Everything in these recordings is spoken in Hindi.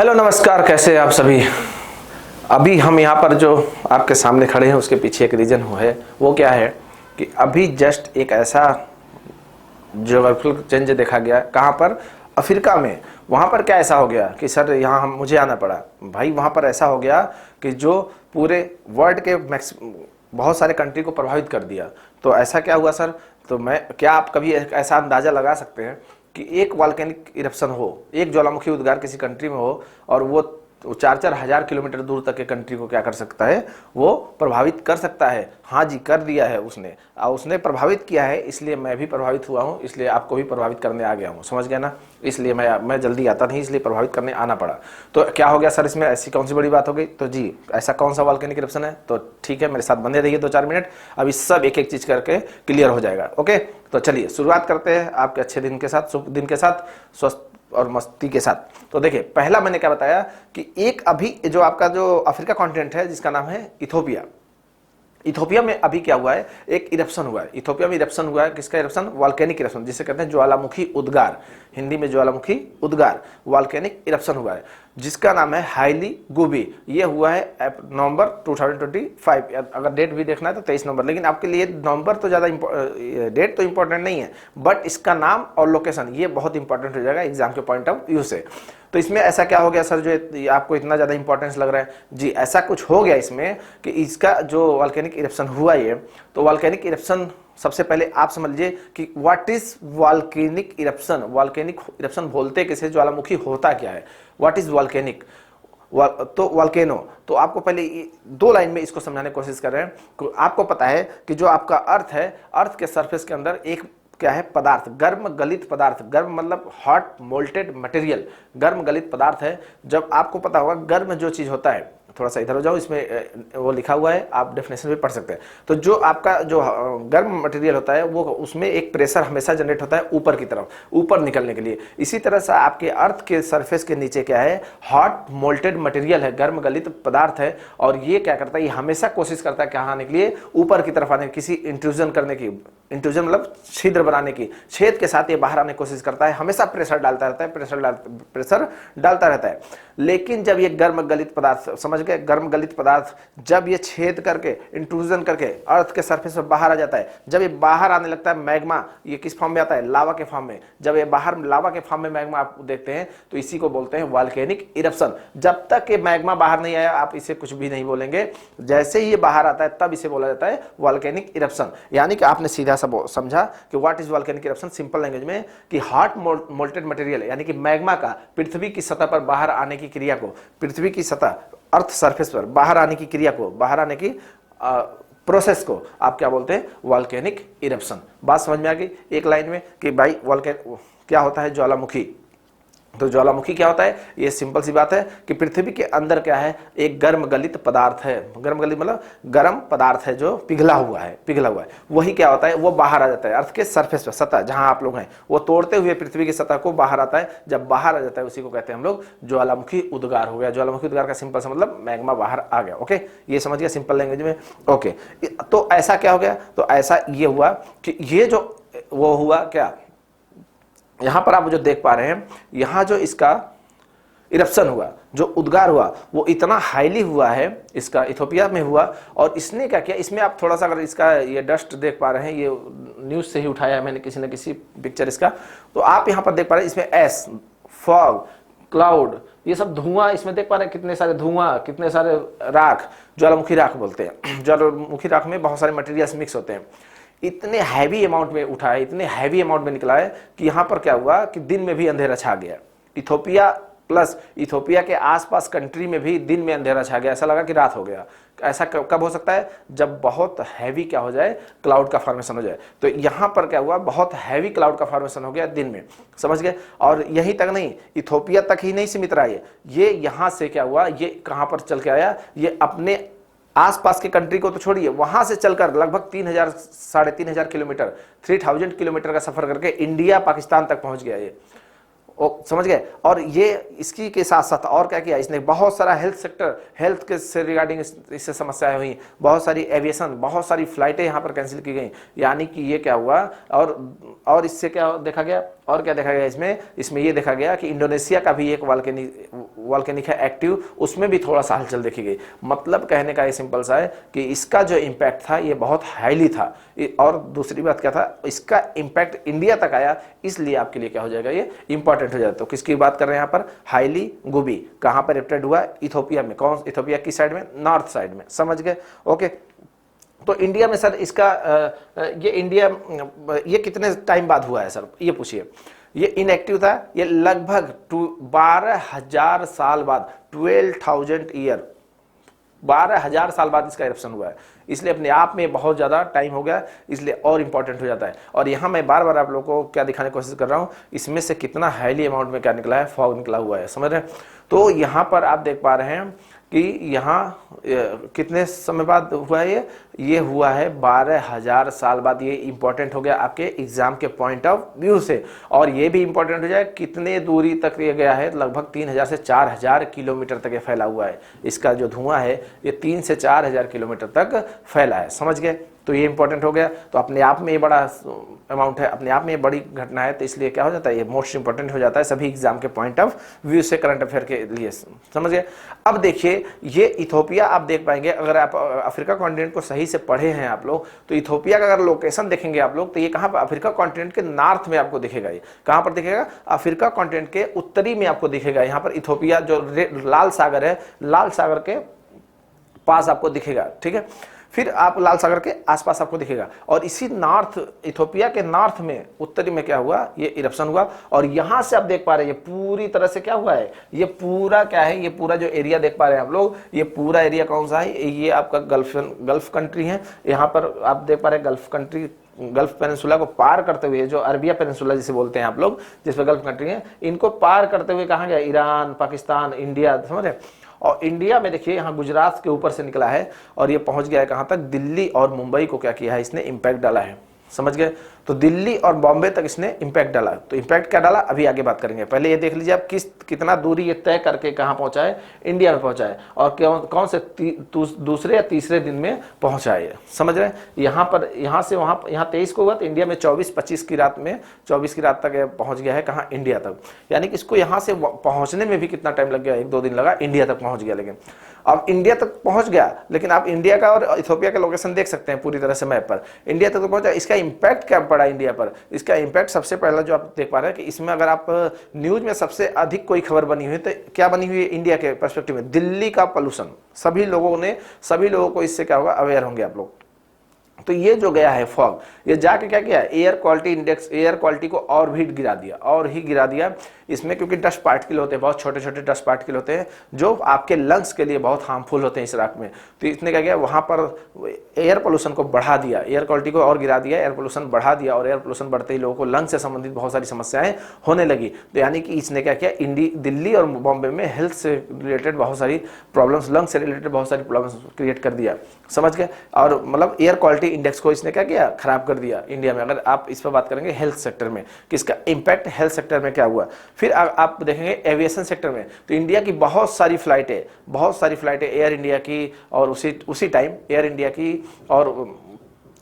हेलो नमस्कार, कैसे हैं आप सभी। अभी हम यहाँ पर जो आपके सामने खड़े हैं उसके पीछे एक रीज़न है। वो क्या है कि अभी जस्ट एक ऐसा ज्योग्राफिकल चेंज देखा गया। कहाँ पर? अफ्रीका में। वहाँ पर क्या ऐसा हो गया कि सर यहाँ हम मुझे आना पड़ा भाई। वहाँ पर ऐसा हो गया कि जो पूरे वर्ल्ड के बहुत सारे कंट्री को प्रभावित कर दिया। तो ऐसा क्या हुआ सर? तो क्या आप कभी ऐसा अंदाज़ा लगा सकते हैं कि एक वॉल्केनिक इरप्शन हो, एक ज्वालामुखी उद्गार किसी कंट्री में हो और वो 4-4 हजार किलोमीटर दूर तक के कंट्री को क्या कर सकता है? वो प्रभावित कर सकता है। हाँ जी, कर दिया है उसने। उसने प्रभावित किया है, इसलिए मैं भी प्रभावित हुआ हूँ, इसलिए आपको भी प्रभावित करने आ गया हूँ। समझ गया ना? इसलिए मैं जल्दी आता नहीं, इसलिए प्रभावित करने आना पड़ा। तो क्या हो गया सर इसमें? ऐसी कौन सी बड़ी बात हो गई? तो जी, ऐसा कौन सा वॉल्केनिक इरप्शन है? तो ठीक है, मेरे साथ बने रहिए 2-4 मिनट, अभी सब एक एक चीज करके क्लियर हो जाएगा। ओके, तो चलिए शुरुआत करते हैं आपके अच्छे दिन के साथ, शुभ दिन के साथ, स्वस्थ और मस्ती के साथ। तो देखिए, पहला मैंने क्या बताया कि एक अभी जो आपका जो अफ्रीका कॉन्टिनेंट है जिसका नाम है इथोपिया। इथोपिया में अभी क्या हुआ है? एक इरप्शन हुआ है। इथोपिया में इरप्शन हुआ है। किसका इरप्शन? वॉल्केनिक इरप्शन, जिसे कहते हैं ज्वालामुखी उद्गार। हिंदी में ज्वालामुखी उद्गार, वॉल्केनिक इरप्शन हुआ है जिसका नाम है हाइली गुबी। ये हुआ है नवंबर 2025। अगर डेट भी देखना है तो 23 नवंबर, लेकिन आपके लिए नवंबर तो ज़्यादा डेट तो इंपॉर्टेंट नहीं है, बट इसका नाम और लोकेशन ये बहुत इंपॉर्टेंट हो जाएगा एग्जाम के पॉइंट ऑफ व्यू से। तो इसमें ऐसा क्या हो गया सर जो आपको इतना ज़्यादा इंपॉर्टेंस लग रहा है? जी, ऐसा कुछ हो गया इसमें कि इसका जो वॉल्केनिक इरप्शन हुआ ये, तो वॉल्केनिक इरप्शन सबसे पहले आप समझिए कि what is volcanic eruption. Volcanic eruption बोलते किसे? ज्वालामुखी होता क्या है? What is volcanic? तो वॉल्केनो, तो आपको पहले 2 लाइन में इसको समझाने की कोशिश कर रहे हैं। आपको पता है कि जो आपका अर्थ है, अर्थ के सरफेस के अंदर एक क्या है? पदार्थ, गर्म गलित पदार्थ। गर्म मतलब हॉट मोल्टेड मटेरियल, गर्म गलित पदार्थ है। जब आपको पता होगा गर्म जो चीज होता है, थोड़ा सा इधर हो जाओ, इसमें वो लिखा हुआ है, आप डेफिनेशन भी पढ़ सकते हैं। तो जो आपका जो गर्म मटेरियल होता है वो उसमें एक प्रेशर हमेशा जनरेट होता है ऊपर की तरफ, ऊपर निकलने के लिए। इसी तरह से आपके अर्थ के सरफेस के नीचे क्या है? हॉट मोल्टेड मटेरियल है, गर्म गलित पदार्थ है। और ये क्या करता है? ये हमेशा कोशिश करता है क्या आने के लिए? ऊपर की तरफ आने, किसी इंट्रूजन करने की। इंट्रूजन मतलब छिद्र बनाने की, छेद के साथ ये बाहर आने की कोशिश करता है, हमेशा प्रेशर डालता रहता है, प्रेशर डालता रहता है। लेकिन जब ये गर्म गलित पदार्थ, समझ गए, गर्म गलित पदार्थ जब ये छेद करके, इंट्रूजन करके अर्थ के सरफेस पर बाहर आ जाता है, जब ये बाहर आने लगता है मैग्मा, ये किस फॉर्म में आता है? लावा के फॉर्म में। जब ये बाहर लावा के फॉर्म में मैग्मा आप देखते हैं तो इसी को बोलते हैं वॉल्केनिक इरप्शन। जब तक ये मैग्मा बाहर नहीं आया आप इसे कुछ भी नहीं बोलेंगे, जैसे ही ये बाहर आता है तब इसे बोला जाता है वॉल्केनिक इरप्शन। यानी कि आपने सीधा सा समझा कि what is volcanic eruption simple language में, कि हॉट मोल्टेड मटेरियल यानी कि मैग्मा का पृथ्वी की सतह पर बाहर आने की क्रिया को, पृथ्वी की सतह अर्थ सरफेस पर बाहर आने की क्रिया को, बाहर आने की प्रोसेस को आप क्या बोलते हैं? Volcanic eruption. बात समझ में आ गई एक लाइन में कि भाई वॉल्केन क्या होता है? ज्वालामुखी। तो ज्वालामुखी क्या होता है? ये सिंपल सी बात है कि पृथ्वी के अंदर क्या है? एक गर्म गलित पदार्थ है। गर्म गलित मतलब गर्म पदार्थ है जो पिघला हुआ है, पिघला हुआ है। वही क्या होता है? वो बाहर आ जाता है अर्थ के सरफेस पर, सतह जहां आप लोग हैं, वो तोड़ते हुए पृथ्वी की सतह को बाहर आता है। जब बाहर आ जाता है उसी को कहते हैं हम लोग ज्वालामुखी उद्गार हो गया। ज्वालामुखी उद्गार का सिंपल सा मतलब मैग्मा बाहर आ गया। ओके, ये समझ गया सिंपल लैंग्वेज में। ओके, तो ऐसा क्या हो गया? तो ऐसा ये हुआ कि ये जो वो हुआ क्या, यहां पर आप जो देख पा रहे हैं, यहां जो इसका इरप्शन हुआ, जो उद्गार हुआ, वो इतना हाईली हुआ है, इसका इथोपिया में हुआ। और इसने क्या किया? इसमें आप थोड़ा सा अगर इसका ये डस्ट देख पा रहे हैं, ये न्यूज से ही उठाया है मैंने किसी न किसी पिक्चर इसका, तो आप यहां पर देख पा रहे हैं इसमें एस, फॉग, क्लाउड, ये सब धुआं इसमें देख पा रहे हैं। कितने सारे धुआं, कितने सारे राख, ज्वालामुखी राख बोलते हैं। ज्वालामुखी राख में बहुत सारे मटेरियल्स मिक्स होते हैं। इतने हैवी अमाउंट में उठा है, इतने हैवी अमाउंट में निकला है कि यहां पर क्या हुआ कि दिन में भी अंधेरा छा गया। इथोपिया प्लस इथोपिया के आसपास कंट्री में भी दिन में अंधेरा छा गया, ऐसा लगा कि रात हो गया। ऐसा कब हो सकता है? जब बहुत हैवी क्या हो जाए? क्लाउड का फॉर्मेशन हो जाए। तो यहां पर क्या हुआ? बहुत हैवी क्लाउड का फॉर्मेशन हो गया दिन में। समझ गए? और यहीं तक नहीं, इथोपिया तक ही नहीं सीमित रहा ये यहां से क्या हुआ? ये कहां पर चल के आया? ये अपने आसपास के कंट्री को तो छोड़िए, वहां से चलकर लगभग 3000 साढ़े 3000 किलोमीटर, 3000 किलोमीटर का सफर करके इंडिया पाकिस्तान तक पहुंच गया ये। समझ गए? और ये इसकी के साथ साथ और क्या किया इसने? बहुत सारा हेल्थ सेक्टर, हेल्थ के से रिगार्डिंग इससे समस्याएं हुई, बहुत सारी एविएशन, बहुत सारी फ्लाइटें यहाँ पर कैंसिल की गई। यानी कि ये क्या हुआ? और इससे क्या देखा गया? और क्या देखा गया इसमें ये देखा गया कि इंडोनेशिया का भी एक वॉल्केनिक है एक्टिव, उसमें भी थोड़ा सा हलचल देखी गई। मतलब कहने का ये सिंपल सा है कि इसका जो इम्पैक्ट था ये बहुत हाईली था। और दूसरी बात क्या था, इसका इम्पैक्ट इंडिया तक आया, इसलिए आपके लिए क्या हो जाएगा, ये इंपॉर्टेंट हो जाता है। तो किसकी बात कर रहे हैं यहाँ पर, हाईली गुबी। कहाँ पर इफेक्ट हुआ, इथोपिया में। कौन, इथोपिया की साइड में, नॉर्थ साइड में, समझ गए। ओके, तो इंडिया में सर इसका ये इंडिया ये कितने टाइम बाद हुआ है सर, ये पूछिए। ये इनएक्टिव था, ये लगभग 12,000 साल बाद, 12,000 ईयर, 12,000 साल बाद इसका इरप्शन हुआ है। इसलिए अपने आप में बहुत ज़्यादा टाइम हो गया, इसलिए और इंपॉर्टेंट हो जाता है। और यहाँ मैं बार बार आप लोगों को क्या दिखाने की कोशिश कर रहा हूँ, इसमें से कितना हाईली अमाउंट में क्या निकला है, फॉग निकला हुआ है, समझ रहे हैं। तो यहाँ पर आप देख पा रहे हैं कि यहाँ कितने समय बाद हुआ है, ये हुआ है 12,000 साल बाद। ये इंपॉर्टेंट हो गया आपके एग्जाम के पॉइंट ऑफ व्यू से। और ये भी इंपॉर्टेंट हो जाए कितने दूरी तक ये गया है, लगभग 3,000 से 4,000 किलोमीटर तक ये फैला हुआ है। इसका जो धुआं है ये 3 से 4,000 किलोमीटर तक फैला है, समझ गए। तो ये इंपॉर्टेंट हो गया। तो अपने आप में ये बड़ा अमाउंट है, अपने आप में ये बड़ी घटना है, तो इसलिए क्या हो जाता है, ये मोस्ट इंपॉर्टेंट हो जाता है सभी एग्जाम के पॉइंट ऑफ व्यू से, करंट अफेयर के लिए, समझ गए। अब देखिए ये इथोपिया आप देख पाएंगे, अगर आप अफ्रीका कॉन्टिनेंट को सही से पढ़े हैं आप लोग, तो इथोपिया का अगर लोकेशन देखेंगे आप लोग, तो ये कहाँ पर, अफ्रीका कॉन्टिनेंट के नॉर्थ में आपको दिखेगा। ये कहाँ पर दिखेगा, अफ्रीका कॉन्टिनेंट के उत्तरी में आपको दिखेगा। यहाँ पर इथोपिया जो लाल सागर है, लाल सागर के पास आपको दिखेगा, ठीक है। फिर आप लाल सागर के आसपास आपको दिखेगा। और इसी नॉर्थ, इथोपिया के नॉर्थ में, उत्तरी में क्या हुआ, ये इरप्शन हुआ। और यहां से आप देख पा रहे हैं ये पूरी तरह से क्या हुआ है, ये पूरा क्या है, ये पूरा जो एरिया देख पा रहे हैं आप लोग, ये पूरा एरिया कौन सा है, ये आपका गल्फ कंट्री है। यहाँ पर आप देख पा रहे हैं गल्फ कंट्री, गल्फ पेनिनसुला को पार करते हुए, जो अरबिया पेनिनसुला जिसे बोलते हैं आप लोग, जिसपे गल्फ कंट्री है, इनको पार करते हुए कहाँ गया, ईरान, पाकिस्तान, इंडिया, समझ रहे। और इंडिया में देखिए यहाँ गुजरात के ऊपर से निकला है और ये पहुंच गया है कहाँ तक, दिल्ली और मुंबई को क्या किया है इसने, इम्पैक्ट डाला है, समझ गए। तो दिल्ली और बॉम्बे तक इसने इम्पैक्ट डाला। तो इम्पैक्ट क्या डाला, अभी आगे बात करेंगे। पहले ये देख लीजिए आप कितना दूरी ये तय करके कहाँ पहुंचा है, इंडिया में पहुंचा है। और कौन से दूसरे या तीसरे दिन में पहुंचा है, समझ रहे हैं। यहाँ पर, यहाँ से वहाँ, यहाँ 23 को हुआ, तो इंडिया में 24-25 की रात में, 24 की रात तक पहुंच गया है कहाँ, इंडिया तक। यानी कि इसको यहाँ से पहुंचने में भी कितना टाइम लग गया, 1-2 दिन लगा, इंडिया तक पहुंच गया। लेकिन अब इंडिया तक पहुंच गया, लेकिन आप इंडिया का और इथोपिया का लोकेशन देख सकते हैं पूरी तरह से मैप पर। इंडिया तक तो पहुंचा, इसका इंपैक्ट क्या पड़ा इंडिया पर। इसका इंपैक्ट सबसे पहला जो आप देख पा रहे हैं कि इसमें अगर आप न्यूज में सबसे अधिक कोई खबर बनी हुई है तो क्या बनी हुई है, इंडिया के पर्सपेक्टिव में दिल्ली का पोल्यूशन। सभी लोगों को इससे क्या होगा, अवेयर होंगे आप लोग। तो ये जो गया है फॉग, ये जाके क्या किया, air quality index, air quality को और भी गिरा दिया, इसमें, क्योंकि डस्ट पार्टिकल होते हैं, बहुत छोटे छोटे डस्ट पार्टिकल होते हैं जो आपके लंग्स के लिए बहुत हार्मफुल होते हैं इस राख में। तो इसने क्या किया, वहां पर एयर पोल्यूशन को बढ़ा दिया, एयर क्वालिटी को और गिरा दिया, एयर पोल्यूशन बढ़ा दिया। और एयर पोल्यूशन बढ़ते ही लोगों को लंग्स से संबंधित बहुत सारी समस्याएं होने लगी। तो यानी कि इसने क्या किया, दिल्ली और बॉम्बे में हेल्थ से रिलेटेड बहुत सारी प्रॉब्लम्स, लंग्स से रिलेटेड बहुत सारी प्रॉब्लम्स क्रिएट कर दिया, समझ गए। और मतलब एयर क्वालिटी इंडेक्स को इसने क्या किया, खराब कर दिया इंडिया में। अगर आप इस पर बात करेंगे हेल्थ सेक्टर में, किसका इंपैक्ट हेल्थ सेक्टर में क्या हुआ। फिर आप देखेंगे एविएशन सेक्टर में, तो इंडिया की बहुत सारी फ्लाइटें एयर इंडिया की, और उसी टाइम एयर इंडिया की और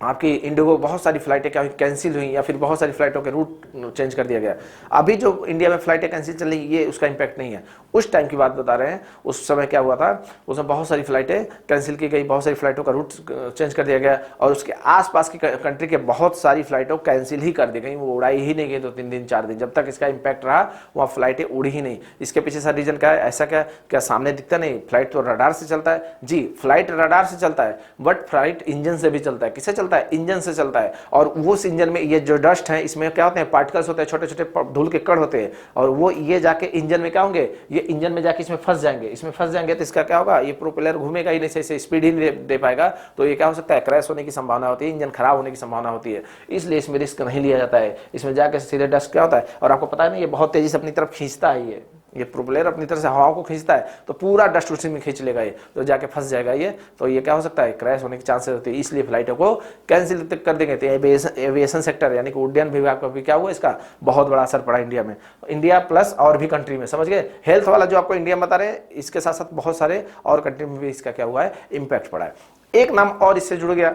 आपकी इंडिगो, बहुत सारी फ्लाइटें क्या हुई, कैंसिल हुई, या फिर बहुत सारी फ्लाइटों के रूट चेंज कर दिया गया। अभी जो इंडिया में फ्लाइटें कैंसिल चल रही, ये उसका इंपैक्ट नहीं है। उस टाइम की बात बता रहे हैं, उस समय क्या हुआ था, उसमें बहुत सारी फ्लाइटें कैंसिल की गई, बहुत सारी फ्लाइटों का रूट चेंज कर दिया गया, और उसके आसपास की कंट्री के बहुत सारी फ्लाइटों कैंसिल ही कर दी गई, वो उड़ाई ही नहीं गई 2-3 दिन 4 दिन, जब तक इसका इंपैक्ट रहा वहाँ फ्लाइटें उड़ी ही नहीं। इसके पीछे सर रीजन क्या है, ऐसा क्या सामने दिखता नहीं, फ्लाइट तो रडार से चलता है जी, फ्लाइट रडार से चलता है, बट फ्लाइट इंजन से भी चलता है। किससे चलता है, इंजन से चलता है। और उस इंजन में ये जो डस्ट है, इसमें क्या होते हैं, पार्टिकल्स होते हैं, छोटे छोटे धूल के कण होते हैं, और वो ये जाके इंजन में क्या होंगे, ये इंजन में जाके इसमें फंस जाएंगे। तो इसका क्या होगा, ये प्रोपेलर घूमेगा ही नहीं, सही स्पीड ही नहीं दे पाएगा। तो ये क्या हो सकता है, क्रैश होने की संभावना होती है, इंजन खराब होने की संभावना होती है। इसलिए इसमें रिस्क नहीं लिया जाता है। इसमें जाके सीधे डस्ट क्या होता है, और आपको पता है ना, ये बहुत तेजी से अपनी तरफ खींचता है, ये प्रोपेलर अपनी तरफ से हवाओं को खींचता है, तो पूरा डस्ट उसी में खींच लेगा, ये तो जाके फंस जाएगा ये। तो ये क्या हो सकता है, क्रैश होने की चांसेस होती है। इसलिए फ्लाइटों को कैंसिल कर देंगे। तो एविएशन सेक्टर यानी कि उड्डयन विभाग पर भी क्या हुआ, इसका बहुत बड़ा असर पड़ा इंडिया में, इंडिया प्लस और भी कंट्री में, समझ गए। हेल्थ वाला जो आपको इंडिया में बता रहे हैं, इसके साथ साथ बहुत सारे और कंट्री में भी इसका क्या हुआ है, इंपैक्ट पड़ा है। एक नाम और इससे जुड़ गया,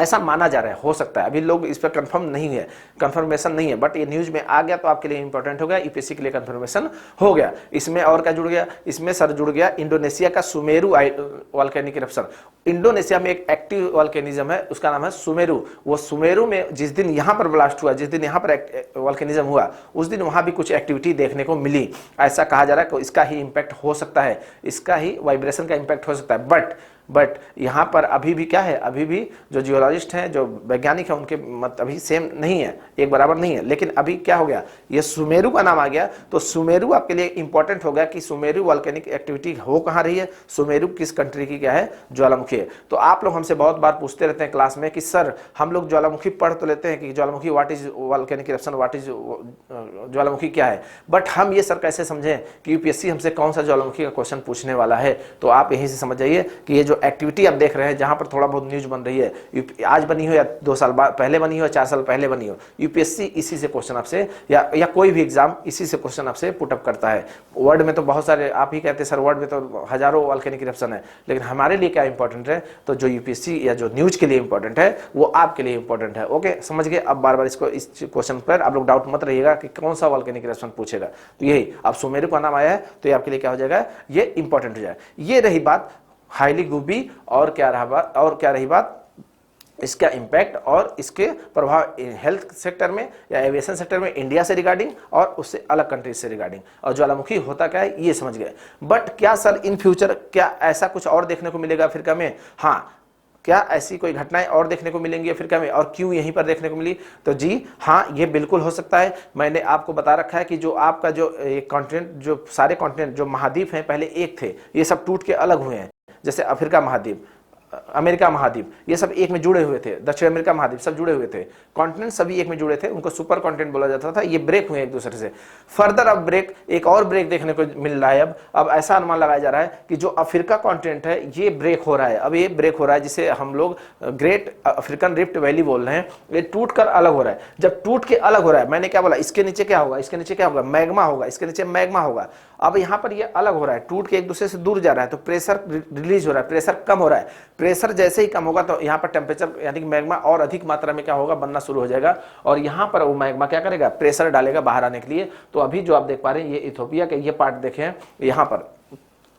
ऐसा माना जा रहा है, हो सकता है, अभी लोग इस पर कंफर्म नहीं है, कंफर्मेशन नहीं है, बट ये न्यूज में आ गया तो आपके लिए इंपॉर्टेंट हो गया, यूपीएससी के लिए कंफर्मेशन हो गया। इसमें और क्या जुड़ गया, इसमें सर जुड़ गया इंडोनेशिया का सुमेरु वॉल्केनिक इरप्शन। इंडोनेशिया में एक एक्टिव वॉल्केनिज्म है, उसका नाम है सुमेरु। वो सुमेरु में जिस दिन यहां पर ब्लास्ट हुआ, जिस दिन यहां पर वॉल्केनिज्म हुआ, उस दिन वहां भी कुछ एक्टिविटी देखने को मिली। ऐसा कहा जा रहा है कि इसका ही इंपैक्ट हो सकता है, इसका ही वाइब्रेशन का इंपैक्ट हो सकता है। बट यहाँ पर अभी भी क्या है, अभी भी जो जियोलॉजिस्ट हैं, जो वैज्ञानिक हैं, उनके मत अभी सेम नहीं है, एक बराबर नहीं है। लेकिन अभी क्या हो गया, ये सुमेरु का नाम आ गया, तो सुमेरु आपके लिए इंपॉर्टेंट हो गया कि सुमेरु वॉल्केनिक एक्टिविटी हो कहाँ रही है, सुमेरु किस कंट्री की क्या है, ज्वालामुखी है। तो आप लोग हमसे बहुत बार पूछते रहते हैं क्लास में कि सर हम लोग ज्वालामुखी पढ़ तो लेते हैं कि ज्वालामुखी what is volcanic eruption, what is ज्वालामुखी क्या है, बट हम ये सर कैसे समझें कि यूपीएससी हमसे कौन सा ज्वालामुखी का क्वेश्चन पूछने वाला है। तो आप यहीं से समझ जाइए कि ये जो एक्टिविटी आप देख रहे हैं, जहां पर थोड़ा बहुत न्यूज बन रही है, आज बनी हो या 2 साल पहले बनी हो, 4 साल पहले बनी हो, यूपीएससी इसी से क्वेश्चन आपसे या कोई भी एग्जाम इसी से क्वेश्चन आपसे पुटअप करता है। वर्ड में तो बहुत सारे, आप ही कहते हैं सर वर्ड में तो हजारों वॉल्केनिक इरप्शन है, लेकिन हमारे लिए क्या इंपॉर्टेंट है, तो जो यूपीएससी या जो न्यूज के लिए इंपॉर्टेंट है वो आपके लिए इंपॉर्टेंट है। ओके, समझ गए। अब बार बार इसको, इस क्वेश्चन पर आप लोग डाउट मत रहिएगा कि कौन सा वॉल्केनिक इरप्शन पूछेगा। तो यही, अब सुमेरु का नाम आया है तो ये आपके लिए क्या हो जाएगा, ये इंपॉर्टेंट हो जाएगा। ये रही बात हाईली गुबी, और क्या रही बात इसका इंपैक्ट और इसके प्रभाव हेल्थ सेक्टर में या एविएशन सेक्टर में इंडिया से रिगार्डिंग और उससे अलग कंट्रीज से रिगार्डिंग, और ज्वालामुखी होता क्या है ये समझ गए। बट क्या सर इन फ्यूचर क्या ऐसा कुछ और देखने को मिलेगा अफ्रीका में, हाँ, क्या ऐसी कोई घटनाएं और देखने को मिलेंगी अफ्रीका में, और क्यों यहीं पर देखने को मिली, तो जी हाँ, ये बिल्कुल हो सकता है। मैंने आपको बता रखा है कि जो आपका जो कॉन्टिनेंट, जो सारे कॉन्टिनेंट, जो महाद्वीप हैं पहले एक थे, ये सब टूट के अलग हुए हैं। जैसे अफ्रीका महाद्वीप, अमेरिका महाद्वीप, ये सब एक में जुड़े हुए थे, दक्षिण अमेरिका महाद्वीप सब जुड़े हुए थे, कॉन्टिनेंट सभी एक में जुड़े थे, उनको सुपर कॉन्टिनेंट बोला जाता था। ये ब्रेक हुए एक दूसरे से, फर्दर अब ब्रेक, एक और ब्रेक देखने को मिल रहा है। अब ऐसा अनुमान लगाया जा रहा है कि जो अफ्रीका कॉन्टिनेंट है ये ब्रेक हो रहा है, अब ये ब्रेक हो रहा है, जिसे हम लोग ग्रेट अफ्रीकन रिफ्ट वैली बोल रहे हैं। ये टूट कर अलग हो रहा है। जब टूट के अलग हो रहा है, मैंने क्या बोला, इसके नीचे क्या होगा, इसके नीचे क्या होगा, मैग्मा होगा, इसके नीचे मैग्मा होगा। अब यहाँ पर ये अलग हो रहा है, टूट के एक दूसरे से दूर जा रहा है, तो प्रेशर रिलीज हो रहा है, प्रेशर कम हो रहा है। प्रेशर जैसे ही कम होगा तो यहाँ पर टेम्परेचर यानी कि मैग्मा और अधिक मात्रा में क्या होगा, बनना शुरू हो जाएगा, और यहाँ पर वो मैग्मा क्या करेगा, प्रेशर डालेगा बाहर आने के लिए। तो अभी जो आप देख पा रहे हैं, ये इथोपिया के ये पार्ट देखें, यहाँ पर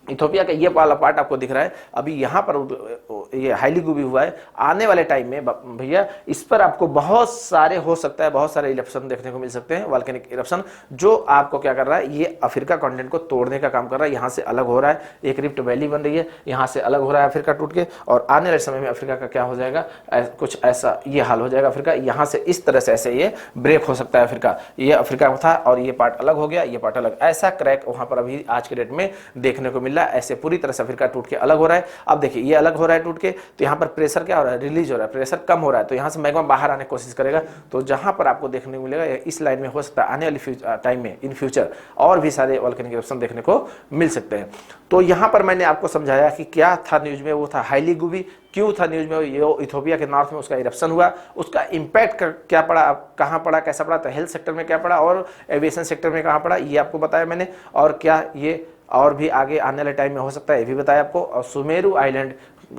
इथोपिया का ये वाला पार्ट आपको दिख रहा है, अभी यहाँ पर ये हाईली गुबी हुआ है। आने वाले टाइम में भैया इस पर आपको बहुत सारे, हो सकता है बहुत सारे इरप्शन देखने को मिल सकते हैं, वॉल्केनिक इरप्शन, जो आपको क्या कर रहा है, ये अफ्रीका कॉन्टिनेंट को तोड़ने का काम कर रहा है। यहाँ से अलग हो रहा है, एक रिफ्ट वैली बन रही है, यहाँ से अलग हो रहा है अफ्रीका टूट के, और आने वाले समय में अफ्रीका का क्या हो जाएगा, कुछ ऐसा ये हाल हो जाएगा अफ्रीका। यहाँ से इस तरह से ऐसे ये ब्रेक हो सकता है अफ्रीका, ये अफ्रीका था और ये पार्ट अलग हो गया, ये पार्ट अलग, ऐसा क्रैक वहाँ पर अभी आज के डेट में देखने को मिल रहा है। ऐसे पूरी तरह से अफ्रीका टूट के अलग हो रहा है। अब देखिए ये अलग हो रहा है टूट के, तो यहाँ पर प्रेशर क्या हो रहा है, रिलीज हो रहा है, प्रेशर कम हो रहा है, तो यहाँ से मैग्मा बाहर आने की कोशिश करेगा। तो जहाँ पर आपको देखने को मिलेगा इस लाइन में, हो सकता है आने वाली टाइम में, इन फ्यूचर और भी सारे वॉल्केनिक इरप्शन देखने को मिल सकते हैं। तो यहाँ पर मैंने आपको समझाया कि क्या था न्यूज में, वो था हाईली गुबी। क्यों था न्यूज में, ये इथोपिया के नॉर्थ में उसका इरप्शन हुआ, उसका इंपैक्ट क्या पड़ा, कहाँ पड़ा, कैसा पड़ा, तो हेल्थ सेक्टर में क्या पड़ा और एविएशन सेक्टर में कहाँ पड़ा, ये आपको बताया मैंने। और क्या ये और भी आगे आने वाले टाइम में हो सकता है, ये भी बताया आपको। और सुमेरु आइलैंड,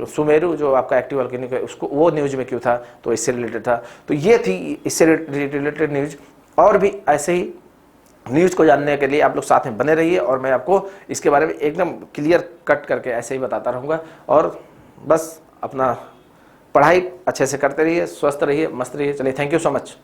सुमेरु जो आपका एक्टिव वॉल्केनिक है, उसको वो न्यूज में क्यों था, तो इससे रिलेटेड था। तो ये थी इससे रिलेटेड न्यूज। और भी ऐसे ही न्यूज को जानने के लिए आप लोग साथ में बने रहिए, और मैं आपको इसके बारे में एकदम क्लियर कट करके ऐसे ही बताता रहूँगा। और बस अपना पढ़ाई अच्छे से करते रहिए, स्वस्थ रहिए, मस्त रहिए। चलिए, थैंक यू सो मच।